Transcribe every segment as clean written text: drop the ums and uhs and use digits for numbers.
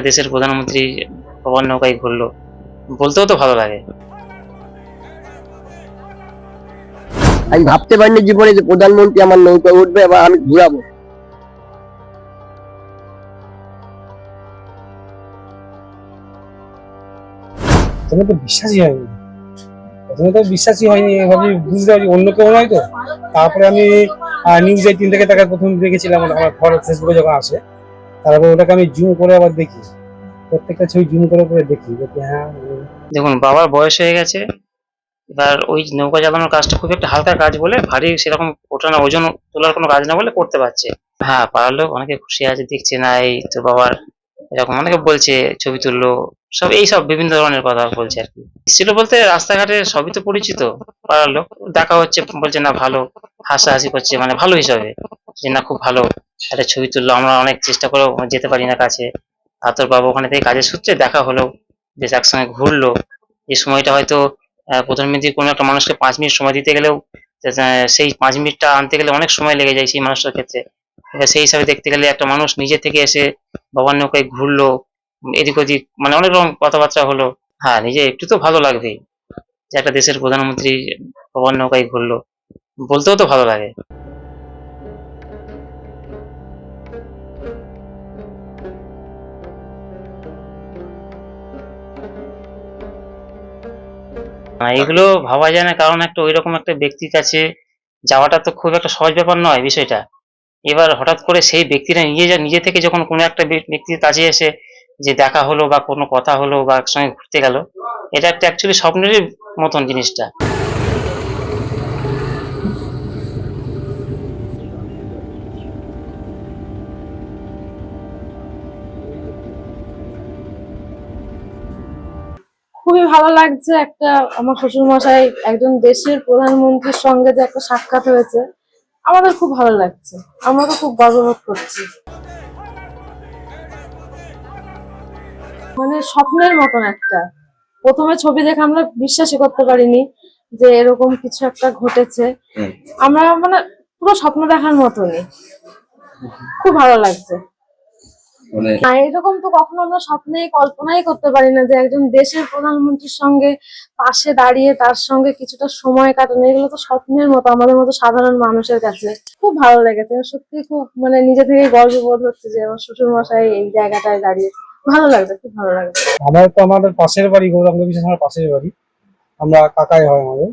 দেশের প্রধানমন্ত্রী বাবার নৌকায় ঘুরলো, বলতেও তো ভালো লাগে। আমি ভাবতে পারিনি জীবনে যে প্রধানমন্ত্রী আমার নৌকা উঠবে এবং আমি ঘুরাবো। প্রথমে তো বিশ্বাসই হয়নি, ভাবি বুঝতে পারছি অন্য কেউ নয় তো। তারপরে আমি নিউজ 18 থেকে তাকে প্রথম দেখেছিলাম, আমার ঘর ফেসবুকে যখন আসে, তারপরে ওটাকে আমি জুম করে আবার দেখি, প্রত্যেকটা ছবি জুম করে দেখি হ্যাঁ। দেখুন, বাবার বয়স হয়ে গেছে, এবার ওই নৌকা চালানোর কাজটা খুব একটা হালকা কাজ বলে, ভারী সেরকম ওঠানো ওজন তোলার কোনো কাজ না বলে করতে পারছে। হ্যাঁ, পাড়ার লোক অনেকে খুশি আছে, দেখছে না এই তোর বাবার এরকম, অনেকে বলছে ছবি তুললো, সব এইসব বিভিন্ন ধরনের কথা বলছে আর কি। ছিল বলতে রাস্তাঘাটে সবই তো পরিচিত, পাড়ার লোক দেখা হচ্ছে, বলছে না ভালো, হাসাহাসি করছে, মানে ভালো হিসাবে, যে না খুব ভালো একটা ছবি তুললো। আমরা অনেক চেষ্টা করেও যেতে পারি না কাছে, আর তোর বাবা ওখানে থেকে কাজের সূত্রে দেখা হলো, বেশ একসঙ্গে ঘুরলো। এই সময়টা হয়তো প্রধানমন্ত্রী কোনো একটা মানুষকে 5 মিনিট সময় দিতে গেলেও সেই 5 মিনিটটা আনতে গেলে অনেক সময় লেগে যায় সেই মানুষটার ক্ষেত্রে। এবার সেই হিসাবে দেখতে গেলে একটা মানুষ নিজে থেকে এসে বাবার নৌকায় ঘুরলো, এদিক ওদিক মানে অনেক রকম কথাবার্তা হলো। হ্যাঁ, নিজে একটু তো ভালো লাগবেই যে একটা দেশের প্রধানমন্ত্রী বাবার নৌকায় ঘুরলো, বলতেও তো ভালো লাগে। এগুলো ভাবা যায় না, কারণ একটা ওইরকম একটা ব্যক্তির কাছে যাওয়াটা তো খুব একটা সহজ ব্যাপার নয় বিষয়টা। এবার হঠাৎ করে সেই ব্যক্তিরা নিজে থেকে যখন কোনো একটা ব্যক্তির কাছে এসে যে দেখা হলো বা কোনো কথা হলো বা একসঙ্গে ঘুরতে গেল, এটা একটা অ্যাকচুয়ালি স্বপ্নেরই মতন জিনিসটা। খুবই ভালো লাগছে, একটা আমার শ্বশুর মশাই একজন দেশের প্রধানমন্ত্রীর সঙ্গে যে একটা সাক্ষাৎ হয়েছে, আমাদের খুব ভালো লাগছে, আমরা তো খুব গর্ববোধ করছি। মানে স্বপ্নের মতন একটা, প্রথমে ছবি দেখে আমরা বিশ্বাসই করতে পারিনি যে এরকম কিছু একটা ঘটেছে। আমরা মানে পুরো স্বপ্ন দেখার মতনই, খুব ভালো লাগছে। না, এরকম তো কখনো আমরা স্বপ্নেই কল্পনাই করতে পারি না যে একজন দেশের প্রধানমন্ত্রীর সঙ্গে পাশে দাঁড়িয়ে তার সঙ্গে কিছুটা সময় কাটানো, এগুলো তো স্বপ্নের মতো আমাদের মতো সাধারণ মানুষের কাছে। খুব ভালো লেগেছে, সত্যি খুব মানে নিজে থেকে গর্ববোধ হচ্ছে যে আমার শ্বশুর মশাই এই জায়গাটায় দাঁড়িয়েছে। ভালো লাগছে, খুব ভালো লাগছে। আমাদের পাশের বাড়ি, গৌরাঙ্গ বিশেষ আমার পাশের বাড়ি, আমরা কাকাই হয় আমাদের।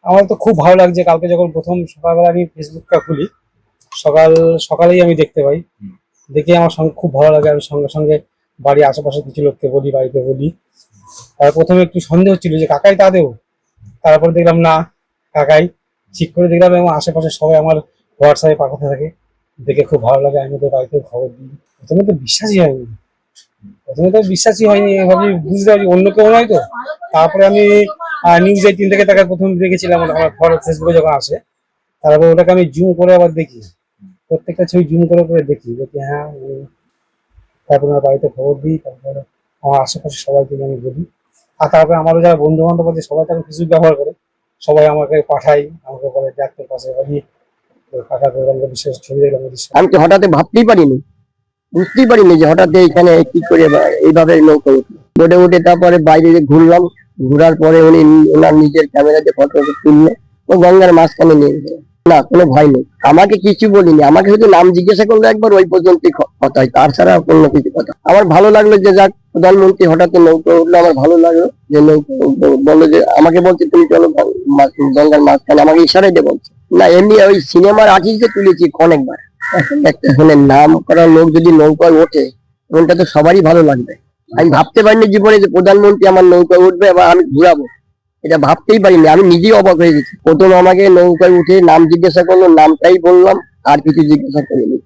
আমার তো খুব ভালো লাগছে, কালকে যখন প্রথম সকালবেলা আমি ফেসবুকটা খুলি, সকালেই আমি দেখতে পাই, দেখে আমার সঙ্গে খুব ভালো লাগে। আমি সঙ্গে সঙ্গে বাড়ির আশেপাশে কিছু লোককে বলি, বাড়িতে বলি। তার প্রথমে একটু সন্দেহ ছিল যে কাকাই তা দেবো, তারপর দেখলাম না কাকাই, ঠিক করে দেখলাম, এবং আশেপাশে সবাই আমার হোয়াটসঅ্যাপে পাঠাতে থাকে, দেখে খুব ভালো লাগে। আমি ওদের বাড়িতে খবর দিই। প্রথমে তো বিশ্বাসই হয়নি, ভাবি বুঝতে পারছি অন্য কেউ নয় তো। তারপরে আমি নিউজ 18 থেকে তাকে প্রথম দেখেছিলাম, আমার ঘর ফেসবুকে যখন আসে, তারপরে ওটাকে আমি জুম করে আবার দেখি, প্রত্যেকটা ছবি জুম করে দেখি হ্যাঁ। তারপরে আমার বাড়িতে খবর দিই, তারপরে আমার আশেপাশে সবাইকে আমি বলি। আর তারপরে আমারও যারা বন্ধু বান্ধব আছে সবাই তখন ফেসবুক ব্যবহার করে, সবাই আমাকে পাঠাই, আমাকে বলে দেখতে পাশে বাড়ি কাকা গৌরাঙ্গ বিশেষ ছবি দেখলাম। আমি তো হঠাৎ ভাবতেই পারিনি, বুঝতেই পারিনি যে হঠাৎ এখানে কি করে এইভাবে নৌকা উঠলো। বোটে উঠে তারপরে বাইরে ঘুরলাম, ঘুরার পরে উনি ওনার নিজের ক্যামেরাতে ফটো তুললে ও গঙ্গার মাঝখানে নিয়ে গেল। না, কোনো ভয় নেই, আমাকে কিছু বলিনি, আমাকে শুধু নাম জিজ্ঞাসা করলো একবার, ওই পর্যন্তই কথা হয়, তার ছাড়া কোনো কিছু কথা। আমার ভালো লাগলো যে যাক প্রধানমন্ত্রী হঠাৎ নৌকা উঠলো, আমার ভালো লাগলো যে নৌকা বললো, যে আমাকে বলছে তুমি চলো গঙ্গার মাঝখানে, আমাকে ইশারাই দিয়ে বলছে। না, এমনি ওই সিনেমার আর্টিস্টকে তুলেছি অনেকবার। একটা নাম করা লোক যদি নৌকায় ওঠে, ওটা তো সবারই ভালো লাগবে। আমি ভাবতে পারিনি জীবনে যে প্রধানমন্ত্রী আমার নৌকায় উঠবে এবং আমি ঘুরাবো, এটা ভাবতেই পারিনি। আমি নিজেই অবাক হয়ে গেছি। প্রথম আমাকে নৌকায় উঠে নাম জিজ্ঞাসা করলো, নামটাই বললাম, আর কিছু জিজ্ঞাসা করিনি।